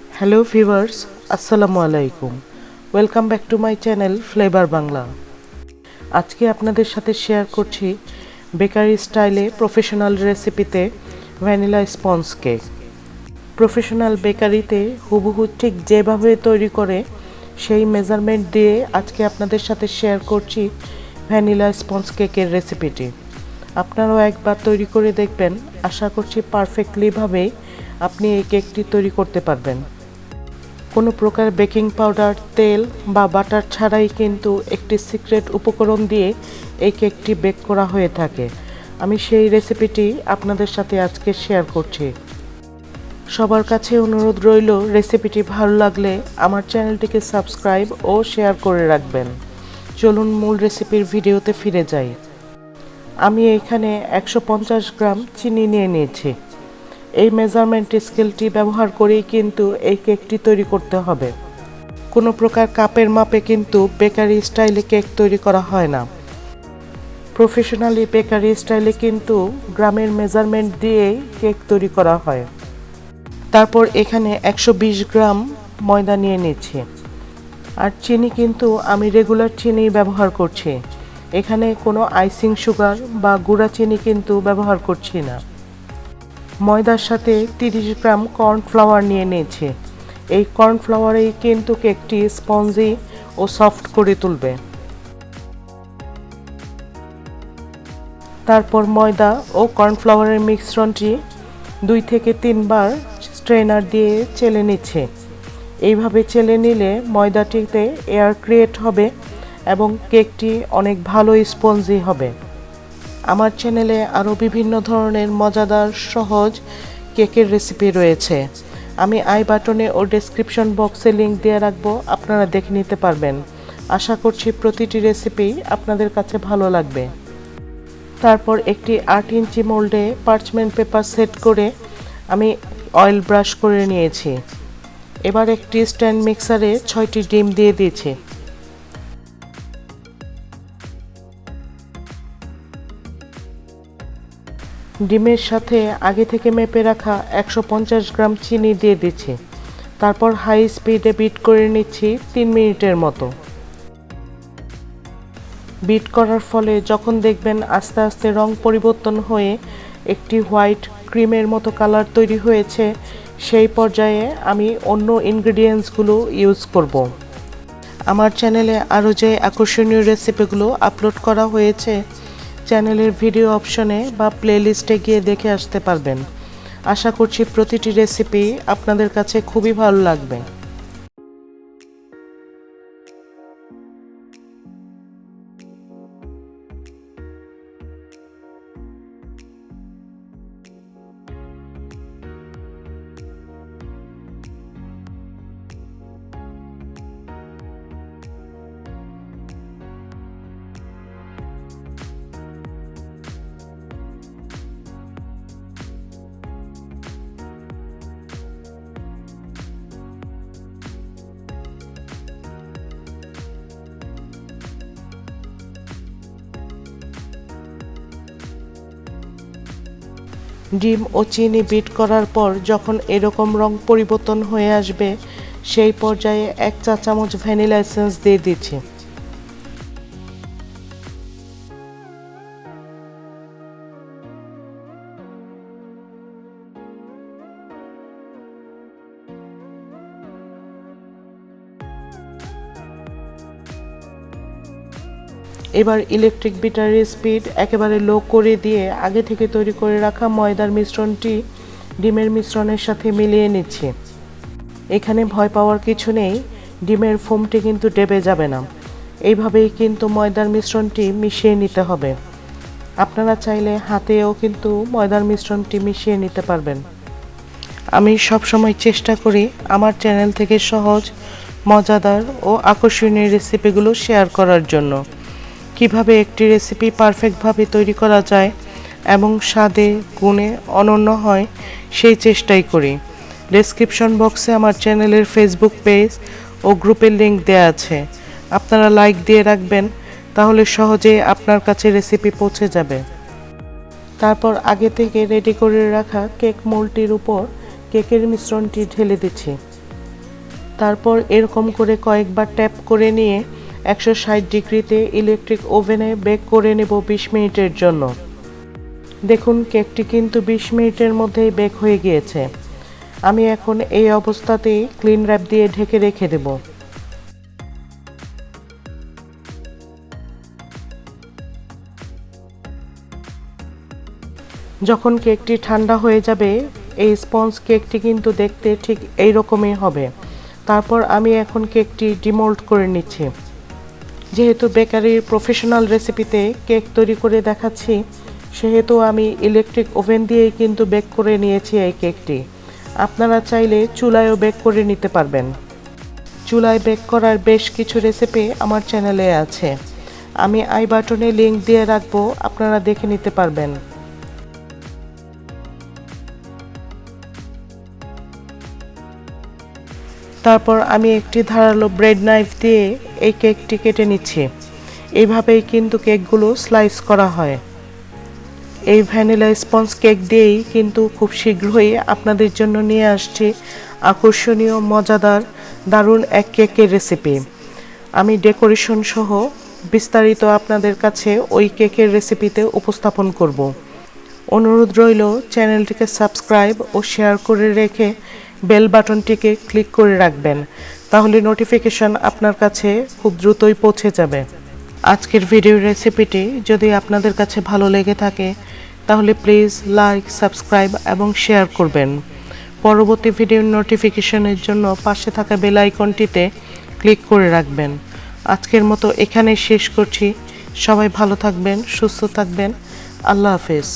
Hello viewers, আসসালামু আলাইকুম। Welcome back to my channel flavour Bangla. আজকে আপনাদের সাথে শেয়ার করছি বেকারি স্টাইলে প্রফেশনাল রেসিপিতে ভ্যানিলা স্পঞ্জ কেক। প্রফেশনাল বেকারিতে হুবহু ঠিক যেভাবে তৈরি করে সেই মেজারমেন্ট দিয়ে আজকে আপনাদের সাথে শেয়ার করছি ভ্যানিলা স্পঞ্জ কেকের রেসিপিটি। আপনারাও একবার তৈরি করে দেখবেন, আশা করছি পারফেক্টলিভাবেই আপনি এই কেকটি তৈরি করতে পারবেন। কোনো প্রকার বেকিং পাউডার, তেল বা বাটার ছাড়াই কিন্তু একটি সিক্রেট উপকরণ দিয়ে এই কেকটি বেক করা হয়ে থাকে। আমি সেই রেসিপিটি আপনাদের সাথে আজকে শেয়ার করছি। সবার কাছে অনুরোধ রইল, রেসিপিটি ভালো লাগলে আমার চ্যানেলটিকে সাবস্ক্রাইব ও শেয়ার করে রাখবেন। চলুন মূল রেসিপির ভিডিওতে ফিরে যাই। আমি এখানে 150 গ্রাম চিনি নিয়ে নিয়েছি। এই মেজারমেন্ট স্কেলটি ব্যবহার করেই কিন্তু এই কেকটি তৈরি করতে হবে। কোনো প্রকার কাপের মাপে কিন্তু বেকারি স্টাইলে কেক তৈরি করা হয় না। প্রফেশনালি বেকারি স্টাইলে কিন্তু গ্রামের মেজারমেন্ট দিয়েই কেক তৈরি করা হয়। তারপর এখানে 120 গ্রাম ময়দা নিয়ে নিচ্ছি। আর চিনি কিন্তু আমি রেগুলার চিনি ব্যবহার করছি। এখানে কোনো আইসিং সুগার বা গুঁড়া চিনি কিন্তু ব্যবহার করছি না। ময়দার সাথে 30 গ্রাম কর্নফ্লাওয়ার নিয়ে নিয়েছি। এই কর্নফ্লাওয়ারেই কিন্তু কেকটি স্পঞ্জি ও সফট করে তুলবে। তারপর ময়দা ও কর্নফ্লাওয়ারের মিশ্রণটি 2 থেকে 3 বার স্ট্রেনার দিয়ে চেলে নিচ্ছে। এইভাবে চেলে নিলে ময়দাটিতে এয়ার ক্রিয়েট হবে এবং কেকটি অনেক ভালো স্পঞ্জি হবে। আমার চ্যানেলে আরও বিভিন্ন ধরনের মজাদার সহজ কেকের রেসিপি রয়েছে। আমি আই বাটনে ও ডেসক্রিপশন বক্সে লিংক দিয়ে রাখবো, আপনারা দেখে নিতে পারবেন। আশা করছি প্রতিটি রেসিপি আপনাদের কাছে ভালো লাগবে। তারপর একটি 8 ইঞ্চি মোল্ডে পার্চমেন্ট পেপার সেট করে আমি অয়েল ব্রাশ করে নিয়েছি। এবার একটি স্ট্যান্ড মিক্সারে 6টি ডিম দিয়ে দিয়েছি। ডিমের সাথে আগে থেকে মেপে রাখা 150 গ্রাম চিনি দিয়ে দিচ্ছি। তারপর হাই স্পিডে বিট করে নিচ্ছি 3 মিনিটের মতো। বিট করার ফলে যখন দেখবেন আস্তে আস্তে রং পরিবর্তন হয়ে একটি হোয়াইট ক্রিমের মতো কালার তৈরি হয়েছে, সেই পর্যায়ে আমি অন্য ইনগ্রেডিয়েন্টসগুলো ইউজ করব। আমার চ্যানেলে আরও যে আকর্ষণীয় রেসিপিগুলো আপলোড করা হয়েছে, চ্যানেলের ভিডিও অপশনে বা প্লেলিস্টে গিয়ে দেখে আসতে পারবেন। আশা করছি প্রতিটি রেসিপি আপনাদের কাছে খুবই ভালো লাগবে। ডিম ও চিনি বিট করার পর যখন এরকম রং পরিবর্তন হয়ে আসবে, সেই পর্যায়ে 1 চা চামচ ভ্যানিলা এসেন্স দিয়ে দিচ্ছি। এবার ইলেকট্রিক বিটারের স্পিড একেবারে লো করে দিয়ে আগে থেকে তৈরি করে রাখা ময়দার মিশ্রণটি ডিমের মিশ্রণের সাথে মিলিয়ে নিচ্ছি। এখানে ভয় পাওয়ার কিছু নেই, ডিমের ফোমটি কিন্তু ডেবে যাবে না। এইভাবেই কিন্তু ময়দার মিশ্রণটি মিশিয়ে নিতে হবে। আপনারা চাইলে হাতেও কিন্তু ময়দার মিশ্রণটি মিশিয়ে নিতে পারবেন। আমি সবসময় চেষ্টা করি আমার চ্যানেল থেকে সহজ, মজাদার ও আকর্ষণীয় রেসিপিগুলো শেয়ার করার জন্য। কিভাবে একটি রেসিপি পারফেক্টভাবে তৈরি করা যায় এবং স্বাদে গুণে অনন্য হয়, সেই চেষ্টাই করি। ডেসক্রিপশন বক্সে আমার চ্যানেলের ফেসবুক পেজ ও গ্রুপের লিংক দেওয়া আছে। আপনারা লাইক দিয়ে রাখবেন, তাহলে সহজে আপনার কাছে রেসিপি পৌঁছে যাবে। তারপর আগে থেকে রেডি করে রাখা কেক মোল্ডটির উপর কেকের মিশ্রণটি ঢেলে দিচ্ছি। তারপর এরকম করে কয়েকবার ট্যাপ করে নিয়ে 160 ডিগ্রিতে ইলেকট্রিক ওভেনে বেক করে নেব 20 মিনিটের জন্য। দেখুন কেকটি কিন্তু 20 মিনিটের মধ্যেই বেক হয়ে গিয়েছে। আমি এখন এই অবস্থাতেই ক্লিন র্যাপ দিয়ে ঢেকে রেখে দেব। যখন কেকটি ঠান্ডা হয়ে যাবে এই স্পঞ্জ কেকটি কিন্তু দেখতে ঠিক এই রকমই হবে। তারপর আমি এখন কেকটি ডিমোল্ড করে নিচ্ছি। যেহেতু বেকারির প্রফেশনাল রেসিপিতে কেক তৈরি করে দেখাচ্ছি, সেহেতু আমি ইলেকট্রিক ওভেন দিয়েই কিন্তু বেক করে নিয়েছি এই কেকটি। আপনারা চাইলে চুলায়ও বেক করে নিতে পারবেন। চুলায় বেক করার বেশ কিছু রেসিপি আমার চ্যানেলে আছে, আমি আই বাটনে লিংক দিয়ে রাখবো, আপনারা দেখে নিতে পারবেন। তারপর আমি একটি ধারালো ব্রেড নাইফ দিয়ে এই কেকটি কেটে নিচ্ছি। এইভাবেই কিন্তু কেকগুলো স্লাইস করা হয়। এই ভ্যানিলা স্পঞ্জ কেক দিয়েই কিন্তু খুব শীঘ্রই আপনাদের জন্য নিয়ে আসছি আকর্ষণীয়, মজাদার, দারুণ এক কেকের রেসিপি। আমি ডেকোরেশন সহ বিস্তারিত আপনাদের কাছে ওই কেকের রেসিপিতে উপস্থাপন করব। অনুরোধ রইল চ্যানেলটিকে সাবস্ক্রাইব ও শেয়ার করে রেখে বেল বাটনটিকে ক্লিক করে রাখবেন, তাহলে নোটিফিকেশন আপনার কাছে খুব দ্রুতই পৌঁছে যাবে। আজকের ভিডিওর রেসিপিটি যদি আপনাদের কাছে ভালো লেগে থাকে তাহলে প্লিজ লাইক, সাবস্ক্রাইব এবং শেয়ার করবেন। পরবর্তী ভিডিওর নোটিফিকেশনের জন্য পাশে থাকা বেল আইকনটিতে ক্লিক করে রাখবেন। আজকের মতো এখানেই শেষ করছি। সবাই ভালো থাকবেন, সুস্থ থাকবেন। আল্লাহ হাফেজ।